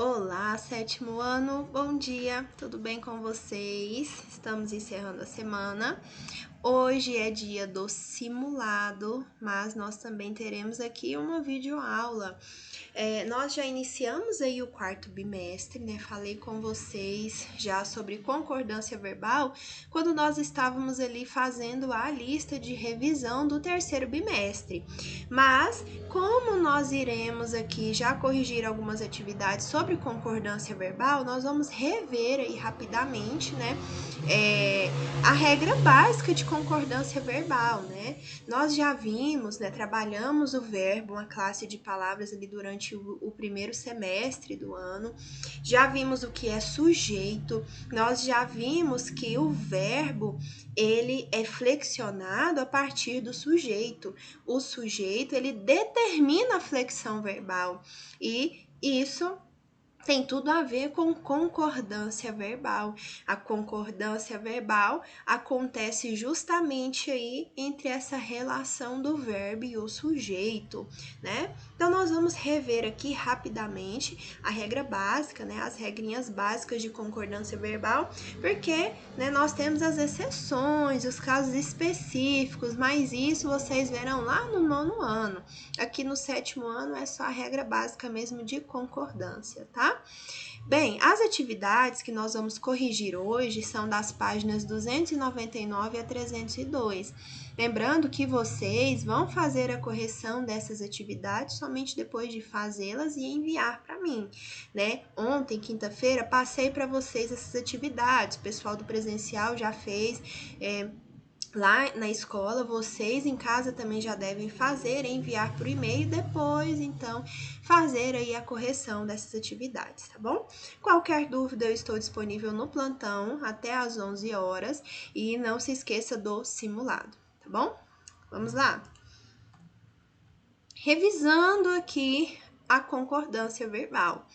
Olá, sétimo ano, bom dia, tudo bem com vocês? Estamos encerrando a semana. Hoje é dia do simulado, mas nós também teremos aqui uma videoaula. Nós já iniciamos aí o quarto bimestre, né? Falei com vocês já sobre concordância verbal quando nós estávamos ali fazendo a lista de revisão do terceiro bimestre. Mas, como nós iremos aqui já corrigir algumas atividades sobre concordância verbal, nós vamos rever aí rapidamente, né? A regra básica de concordância verbal, né? Nós já vimos, né? Trabalhamos o verbo, uma classe de palavras ali durante o primeiro semestre do ano. Já vimos o que é sujeito. Nós já vimos que o verbo ele é flexionado a partir do sujeito. O sujeito ele determina a flexão verbal e isso tem tudo a ver com concordância verbal. A concordância verbal acontece justamente aí entre essa relação do verbo e o sujeito, né? Então, nós vamos rever aqui rapidamente a regra básica, né? As regrinhas básicas de concordância verbal, porque né, nós temos as exceções, os casos específicos, mas isso vocês verão lá no nono ano. Aqui no sétimo ano é só a regra básica mesmo de concordância, tá? Bem, as atividades que nós vamos corrigir hoje são das páginas 299 a 302. Lembrando que vocês vão fazer a correção dessas atividades somente depois de fazê-las e enviar para mim, né? Ontem, quinta-feira, passei para vocês essas atividades. O pessoal do presencial já fez. Lá na escola, vocês em casa também já devem fazer, enviar por e-mail, depois, então, fazer aí a correção dessas atividades, tá bom? Qualquer dúvida, eu estou disponível no plantão até às 11 horas e não se esqueça do simulado, tá bom? Vamos lá? Revisando aqui a concordância verbal.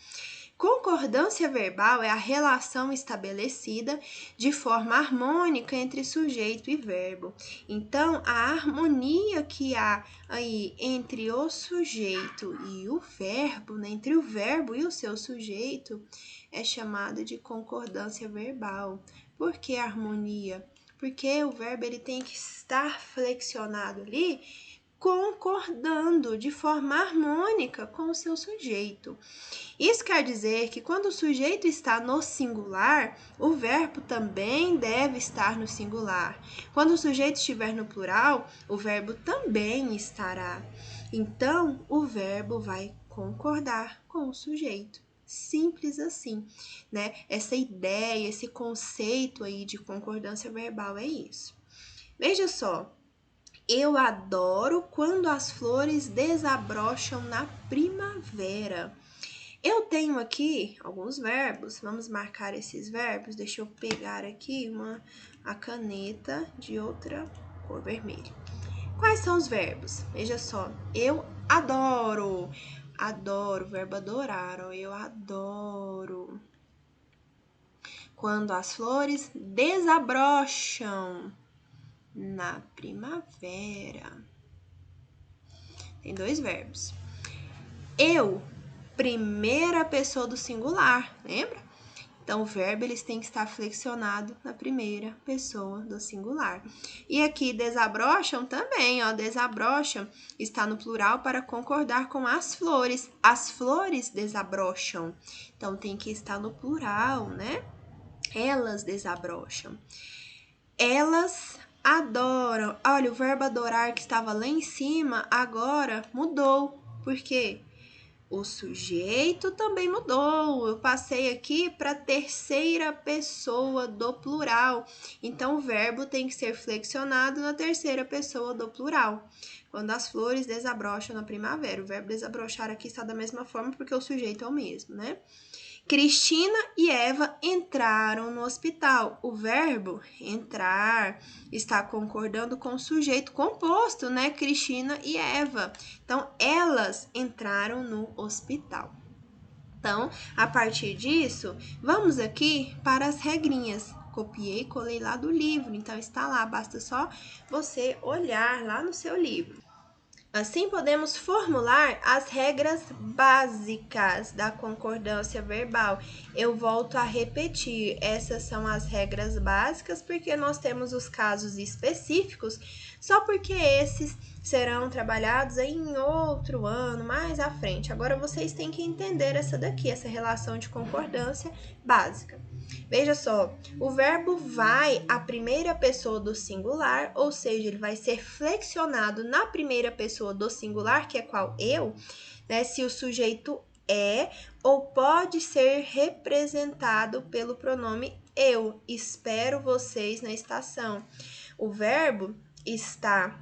Concordância verbal é a relação estabelecida de forma harmônica entre sujeito e verbo. Então, a harmonia que há aí entre o sujeito e o verbo, né, entre o verbo e o seu sujeito, é chamada de concordância verbal. Por que harmonia? Porque o verbo ele tem que estar flexionado ali, concordando de forma harmônica com o seu sujeito. Isso quer dizer que quando o sujeito está no singular, o verbo também deve estar no singular. Quando o sujeito estiver no plural, o verbo também estará. Então, o verbo vai concordar com o sujeito. Simples assim, né? Essa ideia, esse conceito aí de concordância verbal é isso. Veja só, eu adoro quando as flores desabrocham na primavera. Eu tenho aqui alguns verbos, vamos marcar esses verbos. Deixa eu pegar aqui a caneta de outra cor vermelha. Quais são os verbos? Veja só, eu adoro, adoro, verbo adorar, eu adoro. Quando as flores desabrocham na primavera. Tem dois verbos. Eu, primeira pessoa do singular, lembra? Então, o verbo eles têm que estar flexionado na primeira pessoa do singular. E aqui, desabrocham também, ó, desabrocham está no plural para concordar com as flores. As flores desabrocham. Então, tem que estar no plural, né? Elas desabrocham. Elas adoram. Olha, o verbo adorar que estava lá em cima, agora mudou. Por quê? O sujeito também mudou. Eu passei aqui para a terceira pessoa do plural. Então, o verbo tem que ser flexionado na terceira pessoa do plural. Quando as flores desabrocham na primavera. O verbo desabrochar aqui está da mesma forma porque o sujeito é o mesmo, né? Cristina e Eva entraram no hospital. O verbo entrar está concordando com o sujeito composto, né? Cristina e Eva. Então, elas entraram no hospital. Então, a partir disso, vamos aqui para as regrinhas. Copiei e colei lá do livro, então está lá, basta só você olhar lá no seu livro. Assim, podemos formular as regras básicas da concordância verbal. Eu volto a repetir, essas são as regras básicas, porque nós temos os casos específicos, só porque esses serão trabalhados aí em outro ano, mais à frente. Agora, vocês têm que entender essa daqui, essa relação de concordância básica. Veja só, o verbo vai à primeira pessoa do singular, ou seja, ele vai ser flexionado na primeira pessoa do singular, que é qual? Eu, né? Se o sujeito é ou pode ser representado pelo pronome eu. Espero vocês na estação. O verbo está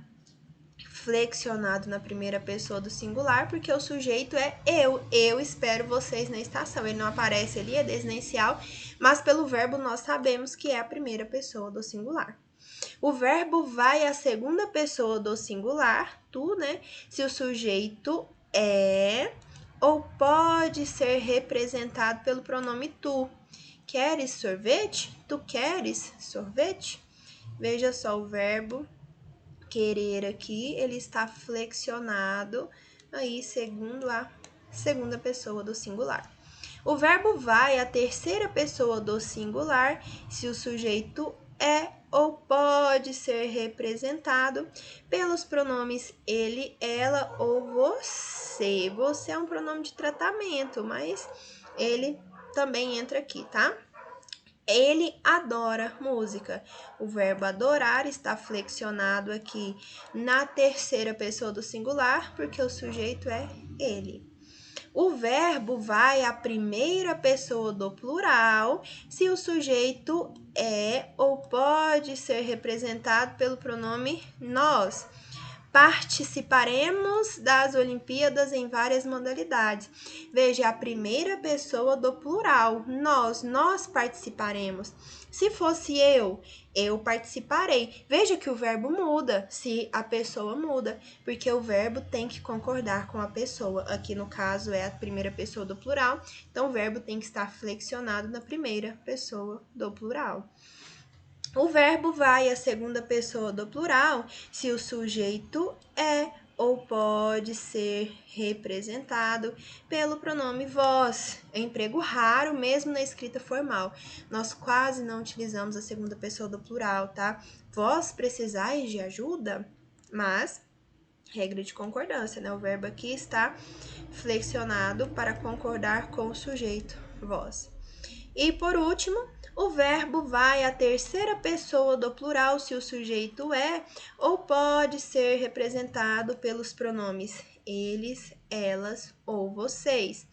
flexionado na primeira pessoa do singular, porque o sujeito é eu. Eu espero vocês na estação. Ele não aparece ali, é desinicial, mas pelo verbo nós sabemos que é a primeira pessoa do singular. O verbo vai à segunda pessoa do singular, tu, né? Se o sujeito é ou pode ser representado pelo pronome tu. Queres sorvete? Tu queres sorvete? Veja só o verbo querer aqui, ele está flexionado aí segundo a segunda pessoa do singular. O verbo vai à terceira pessoa do singular se o sujeito é ou pode ser representado pelos pronomes ele, ela ou você. Você é um pronome de tratamento, mas ele também entra aqui, tá? Ele adora música. O verbo adorar está flexionado aqui na terceira pessoa do singular, porque o sujeito é ele. O verbo vai à primeira pessoa do plural se o sujeito é ou pode ser representado pelo pronome nós. Participaremos das Olimpíadas em várias modalidades. Veja, a primeira pessoa do plural, nós participaremos. Se fosse eu participarei. Veja que o verbo muda se a pessoa muda, porque o verbo tem que concordar com a pessoa. Aqui no caso é a primeira pessoa do plural, então o verbo tem que estar flexionado na primeira pessoa do plural. O verbo vai à segunda pessoa do plural se o sujeito é ou pode ser representado pelo pronome vós. É emprego raro, mesmo na escrita formal. Nós quase não utilizamos a segunda pessoa do plural, tá? Vós precisais de ajuda, mas regra de concordância, né? O verbo aqui está flexionado para concordar com o sujeito vós. E por último, o verbo vai à terceira pessoa do plural se o sujeito é ou pode ser representado pelos pronomes eles, elas ou vocês.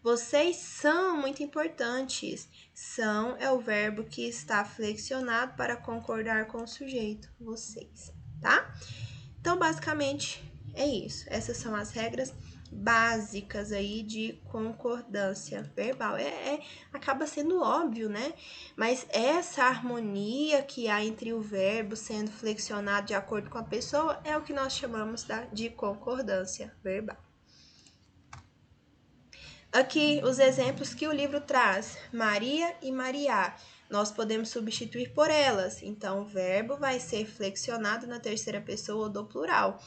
Vocês são muito importantes. São é o verbo que está flexionado para concordar com o sujeito, vocês, tá? Então, basicamente, é isso. Essas são as regras básicas aí de concordância verbal. Acaba sendo óbvio, né? Mas essa harmonia que há entre o verbo sendo flexionado de acordo com a pessoa é o que nós chamamos de concordância verbal. Aqui os exemplos que o livro traz: Maria e Mariá. Nós podemos substituir por elas, então o verbo vai ser flexionado na terceira pessoa do plural.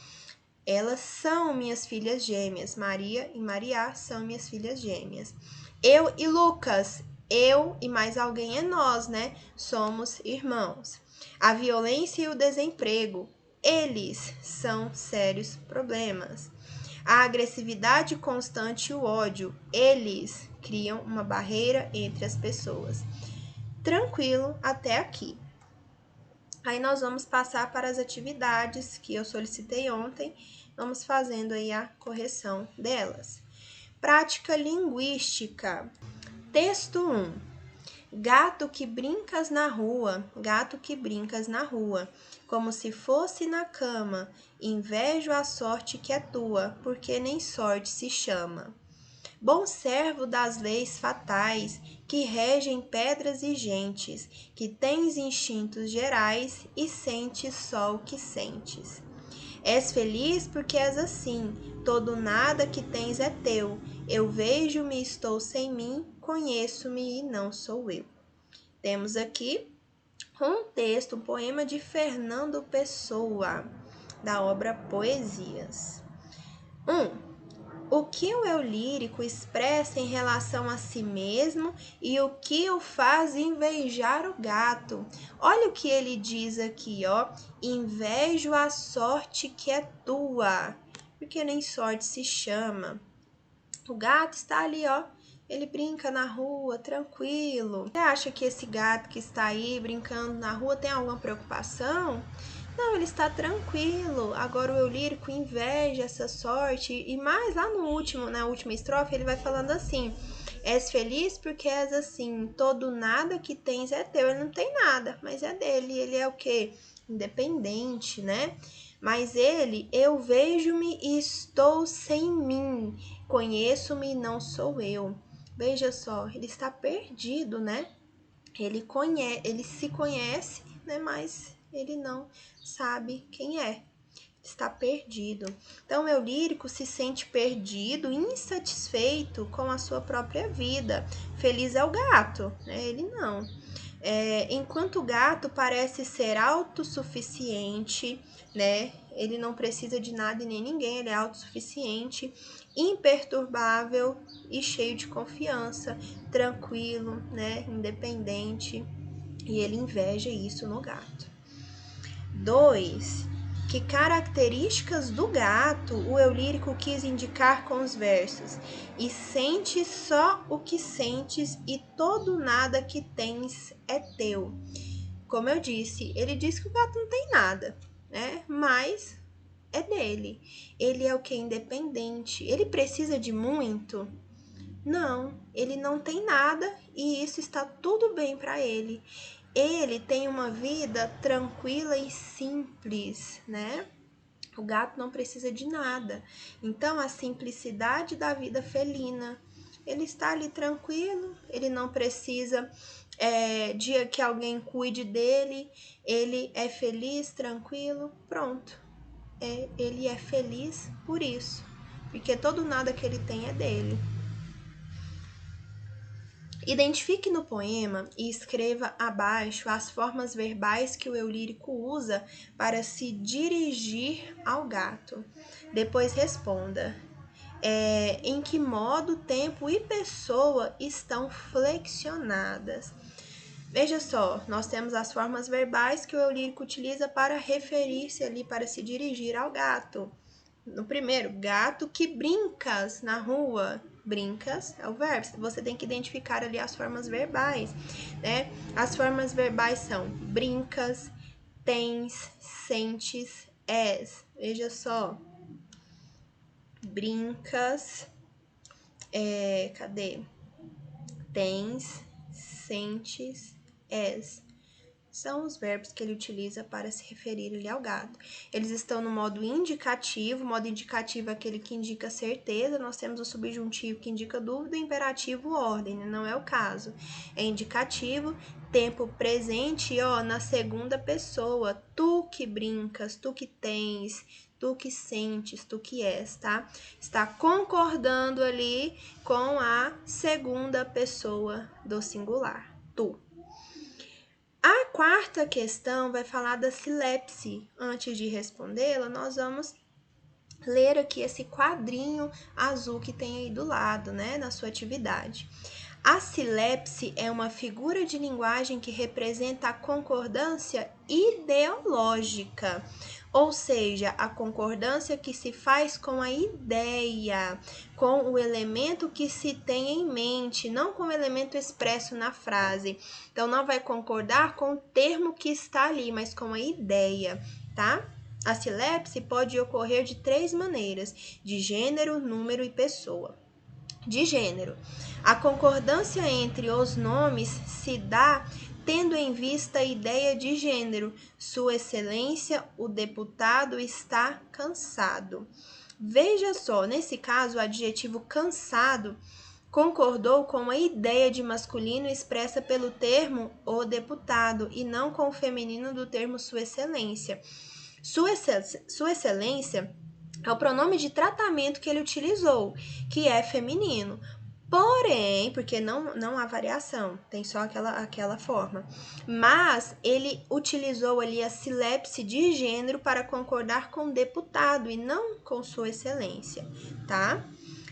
Elas são minhas filhas gêmeas. Maria e Mariá são minhas filhas gêmeas. Eu e Lucas. Eu e mais alguém é nós, né? Somos irmãos. A violência e o desemprego. Eles são sérios problemas. A agressividade constante e o ódio. Eles criam uma barreira entre as pessoas. Tranquilo até aqui. Aí nós vamos passar para as atividades que eu solicitei ontem. Vamos fazendo aí a correção delas. Prática linguística. Texto 1. Gato que brincas na rua, gato que brincas na rua, como se fosse na cama, invejo a sorte que é tua, porque nem sorte se chama. Bom servo das leis fatais, que regem pedras e gentes, que tens instintos gerais e sentes só o que sentes. És feliz porque és assim, todo nada que tens é teu. Eu vejo-me e estou sem mim, conheço-me e não sou eu. Temos aqui um texto, um poema de Fernando Pessoa, da obra Poesias. O que o eu lírico expressa em relação a si mesmo e o que o faz invejar o gato. Olha o que ele diz aqui, ó. Invejo a sorte que é tua, porque nem sorte se chama. O gato está ali, ó. Ele brinca na rua, tranquilo. Você acha que esse gato que está aí brincando na rua tem alguma preocupação? Não, ele está tranquilo. Agora o eu lírico inveja essa sorte. E mais lá no último, na última estrofe, ele vai falando assim: és feliz porque és assim, todo nada que tens é teu. Ele não tem nada, mas é dele. Ele é o quê? Independente, né? Mas ele, eu vejo-me e estou sem mim. Conheço-me e não sou eu. Veja só, ele está perdido, né? Ele se conhece, né? Mas ele não sabe quem é. Está perdido. Então, o eu lírico se sente perdido, insatisfeito com a sua própria vida. Feliz é o gato, né? Ele não. Enquanto o gato parece ser autossuficiente, né? Ele não precisa de nada e nem ninguém, ele é autossuficiente, imperturbável e cheio de confiança, tranquilo, né? Independente. E ele inveja isso no gato. 2. Que características do gato o eu lírico quis indicar com os versos? E sente só o que sentes, e todo nada que tens é teu. Como eu disse, ele diz que o gato não tem nada, né? Mas é dele. Ele é o que? Independente. Ele precisa de muito? Não, ele não tem nada e isso está tudo bem para ele. Ele tem uma vida tranquila e simples, né? O gato não precisa de nada. Então, a simplicidade da vida felina. Ele está ali tranquilo, ele não precisa de que alguém cuide dele, ele é feliz, tranquilo, pronto. Ele é feliz por isso, porque todo nada que ele tem é dele. Identifique no poema e escreva abaixo as formas verbais que o eu lírico usa para se dirigir ao gato. Depois responda: em que modo, tempo e pessoa estão flexionadas? Veja só, nós temos as formas verbais que o eu lírico utiliza para referir-se ali, para se dirigir ao gato. No primeiro, gato que brincas na rua. Brincas é o verbo. Você tem que identificar ali as formas verbais, né? As formas verbais são brincas, tens, sentes, és. Veja só. Brincas, cadê? Tens, sentes, és. São os verbos que ele utiliza para se referir ali ao gato. Eles estão no modo indicativo. O modo indicativo é aquele que indica certeza. Nós temos o subjuntivo que indica dúvida, o imperativo ordem, né? Não é o caso. É indicativo, tempo presente, ó, na segunda pessoa. Tu que brincas, tu que tens, tu que sentes, tu que és, tá? Está concordando ali com a segunda pessoa do singular, tu. A quarta questão vai falar da silepse. Antes de respondê-la, nós vamos ler aqui esse quadrinho azul que tem aí do lado, né, na sua atividade. A silepse é uma figura de linguagem que representa a concordância ideológica, ou seja, a concordância que se faz com a ideia, com o elemento que se tem em mente, não com o elemento expresso na frase. Então, não vai concordar com o termo que está ali, mas com a ideia, tá? A silepse pode ocorrer de 3 maneiras: de gênero, número e pessoa. De gênero, a concordância entre os nomes se dá tendo em vista a ideia de gênero. Sua Excelência, o deputado, está cansado. Veja só, nesse caso, o adjetivo cansado concordou com a ideia de masculino expressa pelo termo o deputado e não com o feminino do termo Sua Excelência. Sua Excelência é o pronome de tratamento que ele utilizou, que é feminino. Porém, porque não há variação, tem só aquela forma. Mas ele utilizou ali a silepse de gênero para concordar com o deputado e não com sua excelência, tá?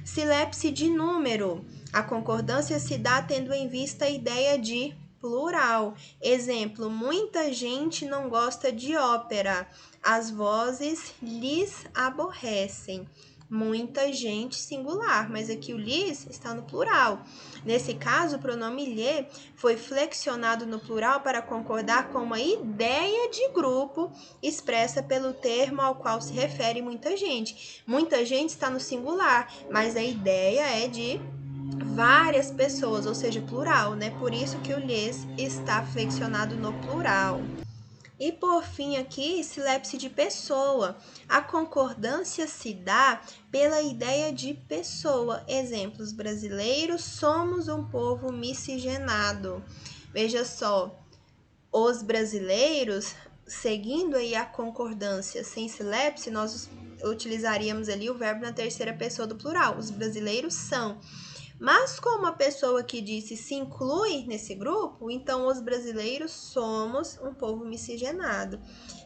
Silepse de número. A concordância se dá tendo em vista a ideia de plural. Exemplo, muita gente não gosta de ópera. As vozes lhes aborrecem. Muita gente singular, mas aqui o lhes está no plural. Nesse caso, o pronome lhe foi flexionado no plural para concordar com uma ideia de grupo expressa pelo termo ao qual se refere muita gente. Muita gente está no singular, mas a ideia é de várias pessoas, ou seja, plural, né? Por isso que o lhes está flexionado no plural. E por fim aqui, silepse de pessoa. A concordância se dá pela ideia de pessoa. Exemplos: brasileiros somos um povo miscigenado. Veja só, os brasileiros, seguindo aí a concordância sem silepse, nós utilizaríamos ali o verbo na terceira pessoa do plural. Os brasileiros são. Mas como a pessoa que disse se inclui nesse grupo, então os brasileiros somos um povo miscigenado.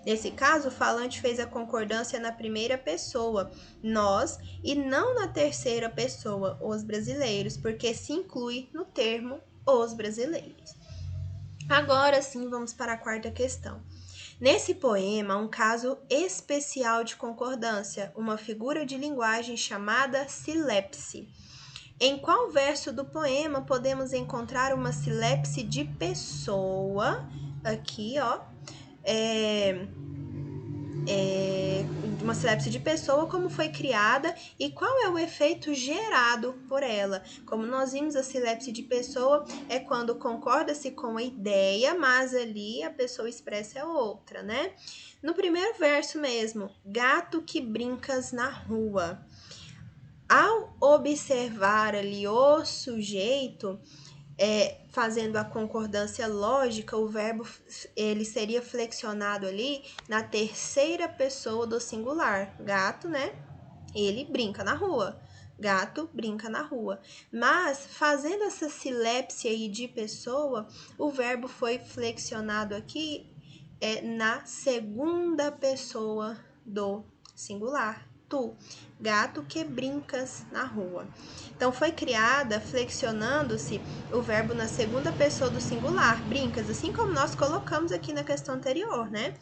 Nesse caso, o falante fez a concordância na primeira pessoa, nós, e não na terceira pessoa, os brasileiros, porque se inclui no termo os brasileiros. Agora sim, vamos para a quarta questão. Nesse poema, um caso especial de concordância, uma figura de linguagem chamada silepse. Em qual verso do poema podemos encontrar uma silepse de pessoa? Aqui, ó. Uma silepse de pessoa, como foi criada e qual é o efeito gerado por ela. Como nós vimos, a silepse de pessoa é quando concorda-se com a ideia, mas ali a pessoa expressa outra, né? No primeiro verso mesmo, gato que brincas na rua. Ao observar ali o sujeito, fazendo a concordância lógica, o verbo ele seria flexionado ali na terceira pessoa do singular. Gato, né? Ele brinca na rua. Gato brinca na rua. Mas, fazendo essa silepse aí de pessoa, o verbo foi flexionado aqui na segunda pessoa do singular. Tu, gato que brincas na rua. Então, foi criada flexionando-se o verbo na segunda pessoa do singular, brincas, assim como nós colocamos aqui na questão anterior, né?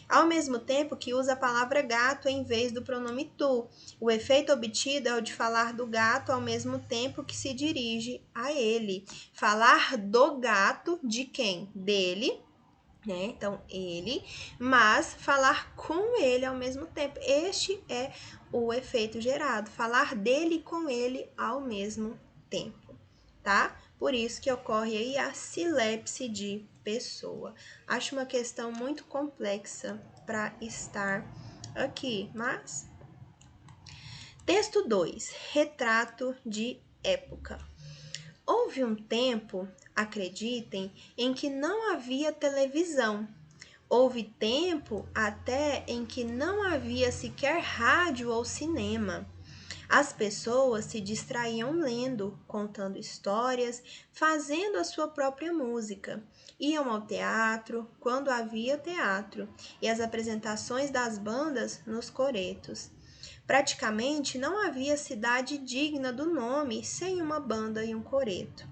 Ao mesmo tempo que usa a palavra gato em vez do pronome tu. O efeito obtido é o de falar do gato ao mesmo tempo que se dirige a ele. Falar do gato, de quem? Dele, né? Então, ele, mas falar com ele ao mesmo tempo. Este é o efeito gerado, falar dele com ele ao mesmo tempo, tá? Por isso que ocorre aí a silepse de pessoa. Acho uma questão muito complexa para estar aqui, mas... Texto 2, retrato de época. Houve um tempo, acreditem, em que não havia televisão. Houve tempo até em que não havia sequer rádio ou cinema. As pessoas se distraíam lendo, contando histórias, fazendo a sua própria música. Iam ao teatro, quando havia teatro, e as apresentações das bandas nos coretos. Praticamente não havia cidade digna do nome sem uma banda e um coreto.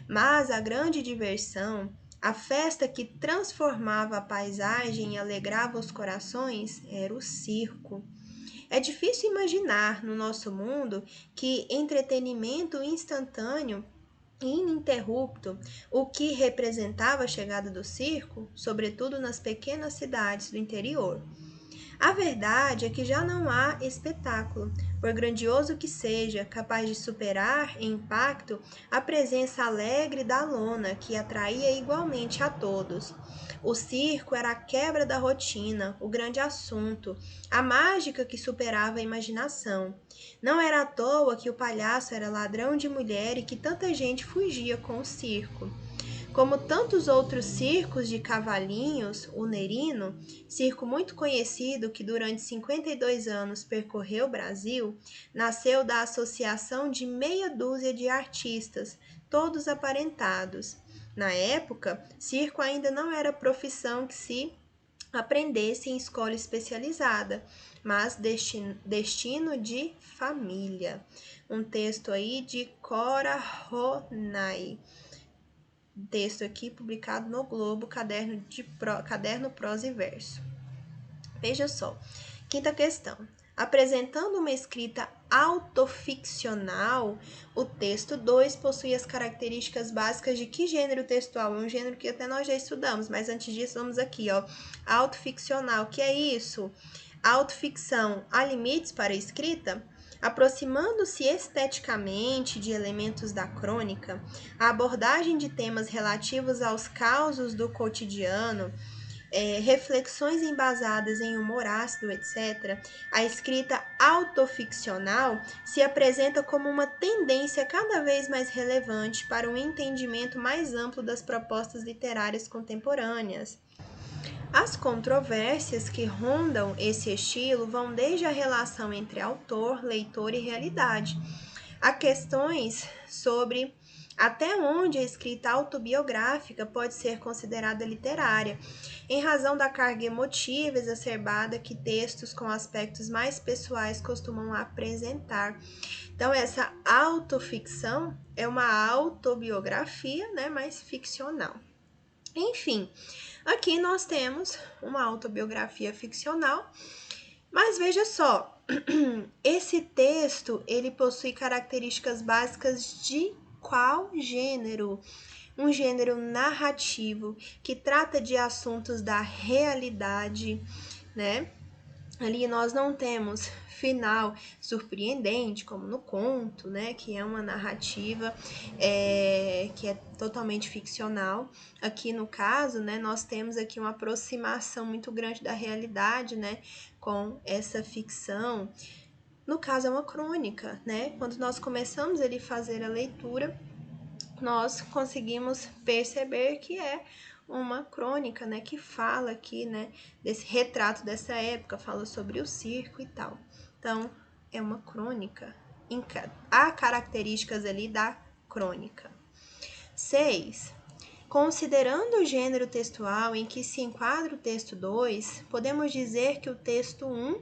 Mas a grande diversão, a festa que transformava a paisagem e alegrava os corações, era o circo. É difícil imaginar no nosso mundo que entretenimento instantâneo e ininterrupto, o que representava a chegada do circo, sobretudo nas pequenas cidades do interior. A verdade é que já não há espetáculo, por grandioso que seja, capaz de superar em impacto a presença alegre da lona que atraía igualmente a todos. O circo era a quebra da rotina, o grande assunto, a mágica que superava a imaginação. Não era à toa que o palhaço era ladrão de mulher e que tanta gente fugia com o circo. Como tantos outros circos de cavalinhos, o Nerino, circo muito conhecido que durante 52 anos percorreu o Brasil, nasceu da associação de meia dúzia de artistas, todos aparentados. Na época, circo ainda não era profissão que se aprendesse em escola especializada, mas destino de família. Um texto aí de Cora Ronay. Texto aqui publicado no Globo, caderno prosa e verso. Veja só. Quinta questão. Apresentando uma escrita autoficcional, o texto 2 possui as características básicas de que gênero textual? É um gênero que até nós já estudamos, mas antes disso vamos aqui, ó. Autoficcional, que é isso? Autoficção, há limites para a escrita? Aproximando-se esteticamente de elementos da crônica, a abordagem de temas relativos aos causos do cotidiano, reflexões embasadas em humor ácido, etc., a escrita autoficcional se apresenta como uma tendência cada vez mais relevante para um entendimento mais amplo das propostas literárias contemporâneas. As controvérsias que rondam esse estilo vão desde a relação entre autor, leitor e realidade, a questões sobre até onde a escrita autobiográfica pode ser considerada literária, em razão da carga emotiva exacerbada que textos com aspectos mais pessoais costumam apresentar. Então, essa autoficção é uma autobiografia, né, mais ficcional. Enfim, aqui nós temos uma autobiografia ficcional, mas veja só, esse texto ele possui características básicas de qual gênero? Um gênero narrativo que trata de assuntos da realidade, né? Ali nós não temos final surpreendente, como no conto, né? Que é uma narrativa que é totalmente ficcional. Aqui no caso, né? Nós temos aqui uma aproximação muito grande da realidade, né? Com essa ficção. No caso, é uma crônica, né? Quando nós começamos a fazer a leitura, nós conseguimos perceber que é uma crônica, né, que fala aqui, né, desse retrato dessa época, fala sobre o circo e tal. Então, é uma crônica. Há características ali da crônica. 6. Considerando o gênero textual em que se enquadra o texto 2, podemos dizer que o texto 1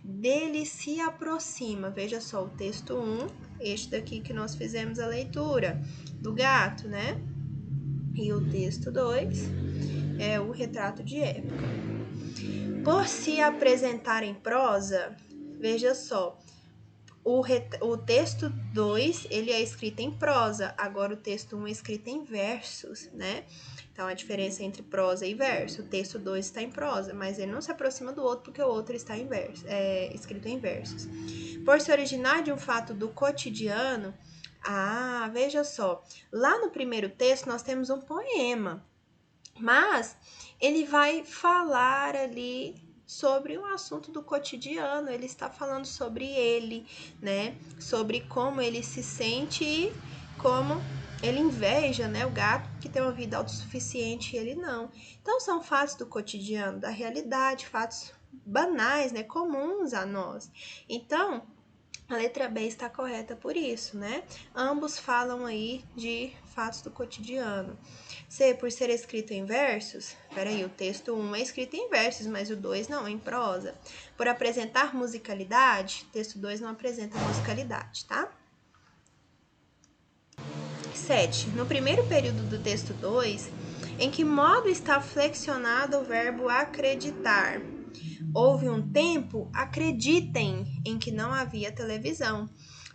dele se aproxima. Veja só, o texto 1, este daqui que nós fizemos a leitura, do gato, né? E o texto 2 é o retrato de época. Por se apresentar em prosa, veja só, o texto 2 ele é escrito em prosa, agora o texto 1 é escrito em versos, né? Então, a diferença entre prosa e verso, o texto 2 está em prosa, mas ele não se aproxima do outro porque o outro está em verso, escrito em versos. Por se originar de um fato do cotidiano, veja só, lá no primeiro texto nós temos um poema, mas ele vai falar ali sobre um assunto do cotidiano, ele está falando sobre ele, né? Sobre como ele se sente e como ele inveja, né, o gato que tem uma vida autossuficiente e ele não. Então são fatos do cotidiano, da realidade, fatos banais, né, comuns a nós. Então, a letra B está correta por isso, né? Ambos falam aí de fatos do cotidiano. C, por ser escrito em versos, peraí, o texto 1 é escrito em versos, mas o 2 não, é em prosa. Por apresentar musicalidade, o texto 2 não apresenta musicalidade, tá? 7. No primeiro período do texto 2, em que modo está flexionado o verbo acreditar? Houve um tempo, acreditem, em que não havia televisão.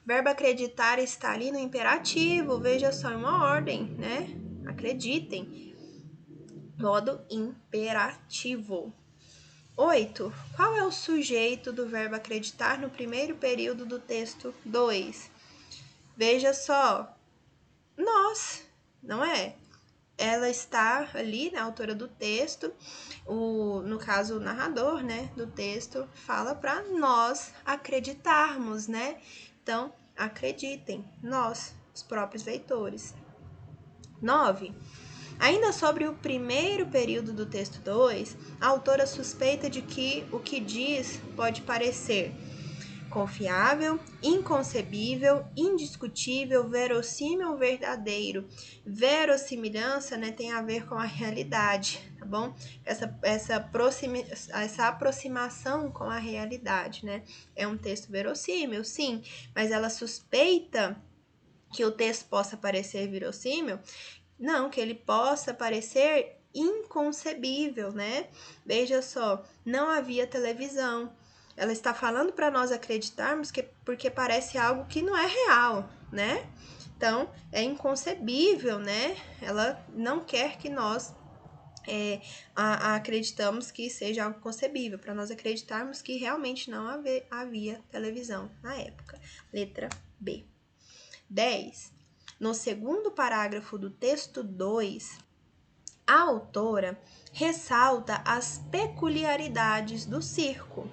Verbo acreditar está ali no imperativo, veja só, em uma ordem, né? Acreditem. Modo imperativo. 8. Qual é o sujeito do verbo acreditar no primeiro período do texto 2? Veja só, nós, não é? Ela está ali, na autora do texto, no caso o narrador, né, do texto, fala para nós acreditarmos, né? Então, acreditem, nós, os próprios leitores. 9. Ainda sobre o primeiro período do texto 2, a autora suspeita de que o que diz pode parecer confiável, inconcebível, indiscutível, verossímil, verdadeiro. Verossimilhança, né, tem a ver com a realidade, tá bom? Essa aproximação com a realidade, né? É um texto verossímil, sim, mas ela suspeita que o texto possa parecer verossímil, não, que ele possa parecer inconcebível, né? Veja só, não havia televisão. Ela está falando para nós acreditarmos que porque parece algo que não é real, né? Então, é inconcebível, né? Ela não quer que nós acreditamos que seja algo concebível, para nós acreditarmos que realmente não havia televisão na época. Letra B. 10. No segundo parágrafo do texto 2, a autora ressalta as peculiaridades do circo.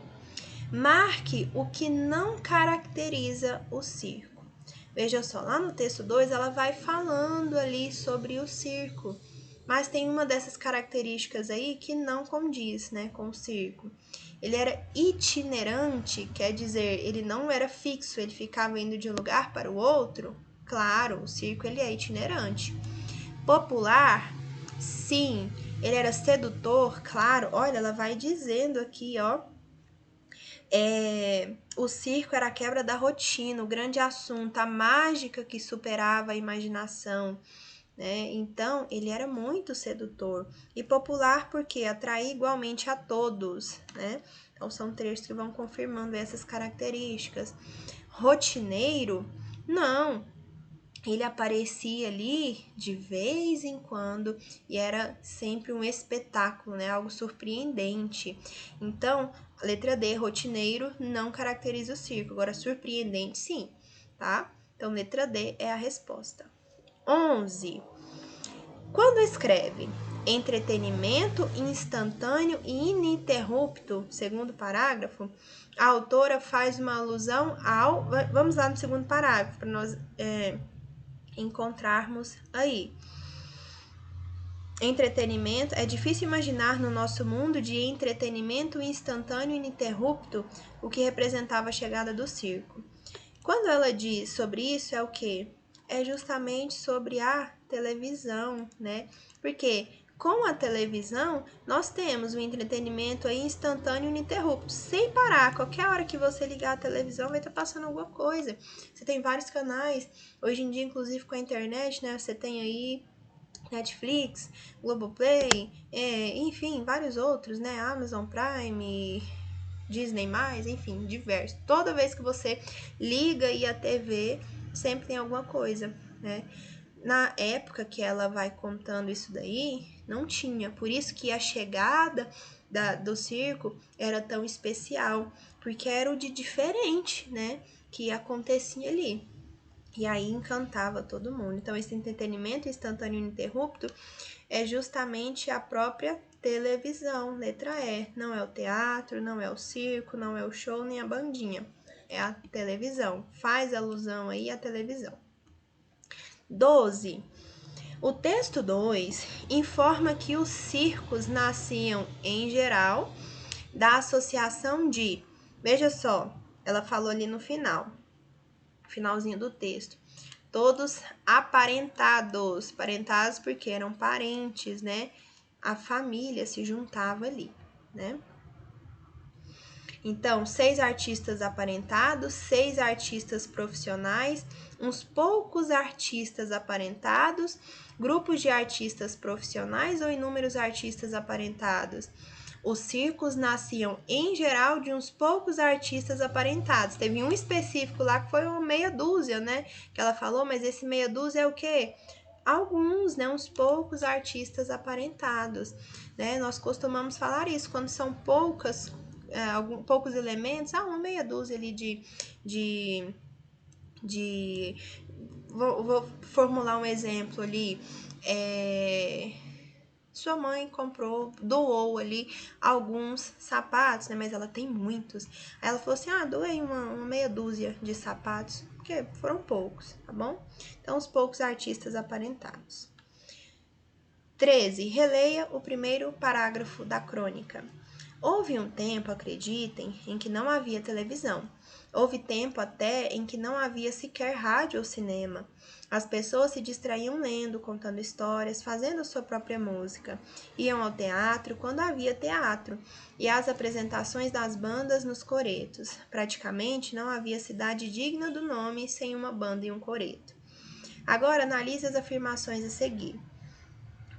Marque o que não caracteriza o circo. Veja só, lá no texto 2 ela vai falando ali sobre o circo, mas tem uma dessas características aí que não condiz, né, com o circo. Ele era itinerante, quer dizer, ele não era fixo, ele ficava indo de um lugar para o outro. Claro, o circo ele é itinerante. Popular, sim. Ele era sedutor, claro. Olha, ela vai dizendo aqui, ó. O circo era a quebra da rotina, o grande assunto, a mágica que superava a imaginação, né? Então, ele era muito sedutor e popular porque atraía igualmente a todos, né? Então, são trechos que vão confirmando essas características. Rotineiro, não. Ele aparecia ali de vez em quando e era sempre um espetáculo, né? Algo surpreendente. Então, a letra D, rotineiro, não caracteriza o circo. Agora, surpreendente, sim, tá? Então, letra D é a resposta. 11. Quando escreve entretenimento instantâneo e ininterrupto, segundo parágrafo, a autora faz uma alusão ao... Vamos lá no segundo parágrafo, para nós encontrarmos aí. Entretenimento, é difícil imaginar no nosso mundo de entretenimento instantâneo e ininterrupto o que representava a chegada do circo. Quando ela diz sobre isso, é o quê? É justamente sobre a televisão, né? Porque com a televisão, nós temos o entretenimento aí instantâneo e ininterrupto, sem parar. Qualquer hora que você ligar a televisão, vai estar passando alguma coisa. Você tem vários canais. Hoje em dia, inclusive com a internet, né? Você tem aí Netflix, Globoplay, enfim, vários outros, né? Amazon Prime, Disney+, enfim, diversos. Toda vez que você liga aí a TV, sempre tem alguma coisa, né? Na época que ela vai contando isso daí, não tinha. Por isso que a chegada do circo era tão especial, porque era o de diferente, né? Que acontecia ali. E aí encantava todo mundo. Então, esse entretenimento instantâneo ininterrupto é justamente a própria televisão, letra E. Não é o teatro, não é o circo, não é o show, nem a bandinha. É a televisão. Faz alusão aí à televisão. 12. O texto 2 informa que os circos nasciam, em geral, da associação de... Veja só, ela falou ali no finalzinho do texto. Todos aparentados porque eram parentes, né? A família se juntava ali, né? Então, 6 artistas aparentados, 6 artistas profissionais, uns poucos artistas aparentados, grupos de artistas profissionais ou inúmeros artistas aparentados. Os circos nasciam, em geral, de uns poucos artistas aparentados. Teve um específico lá que foi uma meia dúzia, né? Que ela falou, mas esse meia dúzia é o quê? Alguns, né? Uns poucos artistas aparentados, né? Nós costumamos falar isso quando são poucos elementos, uma meia dúzia ali vou formular um exemplo ali, sua mãe doou ali alguns sapatos, né? Mas ela tem muitos. Aí ela falou assim, doei uma meia dúzia de sapatos, porque foram poucos, tá bom? Então, os poucos artistas aparentados. 13. Releia o primeiro parágrafo da crônica. Houve um tempo, acreditem, em que não havia televisão. Houve tempo até em que não havia sequer rádio ou cinema. As pessoas se distraíam lendo, contando histórias, fazendo a sua própria música. Iam ao teatro quando havia teatro, e às apresentações das bandas nos coretos. Praticamente não havia cidade digna do nome sem uma banda e um coreto. Agora analise as afirmações a seguir.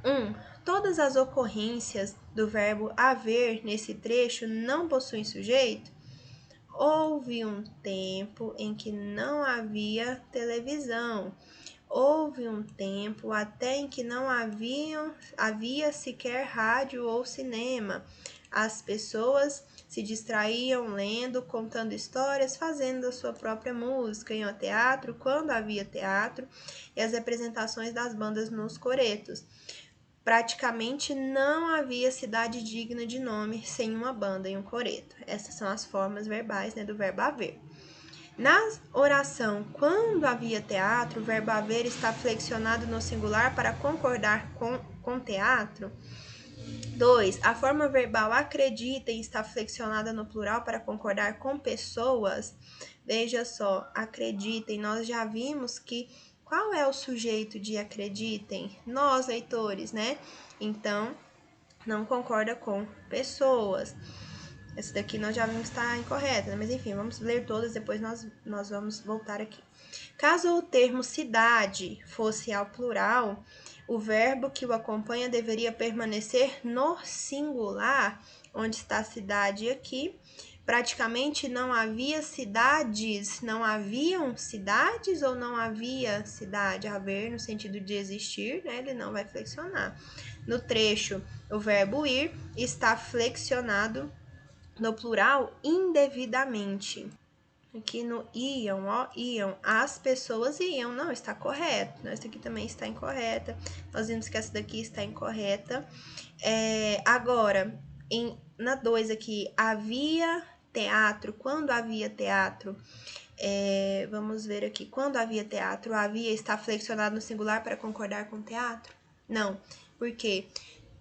1. Todas as ocorrências do verbo haver nesse trecho não possuem sujeito? Houve um tempo em que não havia televisão. Houve um tempo até em que não havia sequer rádio ou cinema. As pessoas se distraíam lendo, contando histórias, fazendo a sua própria música. Iam ao teatro quando havia teatro e as representações das bandas nos coretos. Praticamente não havia cidade digna de nome sem uma banda e um coreto. Essas são as formas verbais, do verbo haver. Na oração, quando havia teatro, o verbo haver está flexionado no singular para concordar com teatro. 2. A forma verbal acreditem está flexionada no plural para concordar com pessoas. Veja só, acreditem, nós já vimos que qual é o sujeito de acreditem? Nós, leitores, né? Então, não concorda com pessoas. Essa daqui nós já vimos estar incorreta, né? Mas enfim, vamos ler todas, depois nós vamos voltar aqui. Caso o termo cidade fosse ao plural, o verbo que o acompanha deveria permanecer no singular, onde está a cidade aqui. Praticamente não havia cidades, não haviam cidades ou não havia cidade? Haver no sentido de existir, né? Ele não vai flexionar. No trecho, o verbo ir está flexionado no plural indevidamente. Aqui no iam, ó, iam, as pessoas iam, não, está correto. Essa aqui também está incorreta. Nós vimos que essa daqui está incorreta. Agora, na 2 aqui, havia teatro. Quando havia teatro? Vamos ver aqui. Quando havia teatro, havia está flexionado no singular para concordar com teatro? Não, porque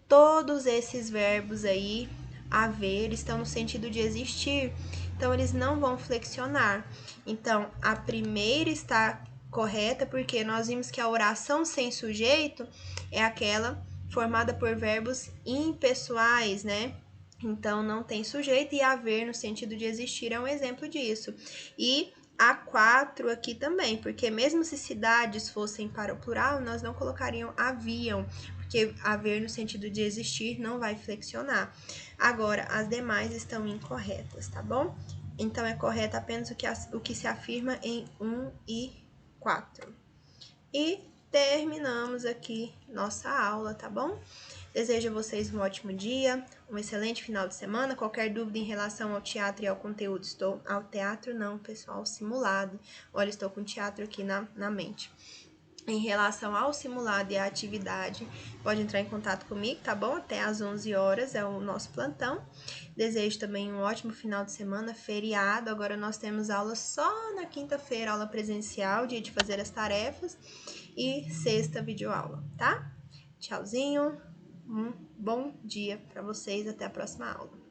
todos esses verbos aí, haver, estão no sentido de existir. Então, eles não vão flexionar. Então, a primeira está correta, porque nós vimos que a oração sem sujeito é aquela formada por verbos impessoais, né? Então, não tem sujeito, e haver no sentido de existir é um exemplo disso. E a 4 aqui também, porque mesmo se cidades fossem para o plural, nós não colocaríamos haviam, porque haver no sentido de existir não vai flexionar. Agora, as demais estão incorretas, tá bom? Então, é correto apenas o que se afirma em 1 e 4. E terminamos aqui nossa aula, tá bom? Desejo a vocês um ótimo dia, um excelente final de semana. Qualquer dúvida em relação ao teatro e ao conteúdo, ao teatro não, pessoal, ao simulado. Olha, estou com teatro aqui na mente. Em relação ao simulado e à atividade, pode entrar em contato comigo, tá bom? Até às 11 horas é o nosso plantão. Desejo também um ótimo final de semana, feriado. Agora nós temos aula só na quinta-feira, aula presencial, dia de fazer as tarefas, e sexta videoaula, tá? Tchauzinho, um bom dia para vocês, até a próxima aula.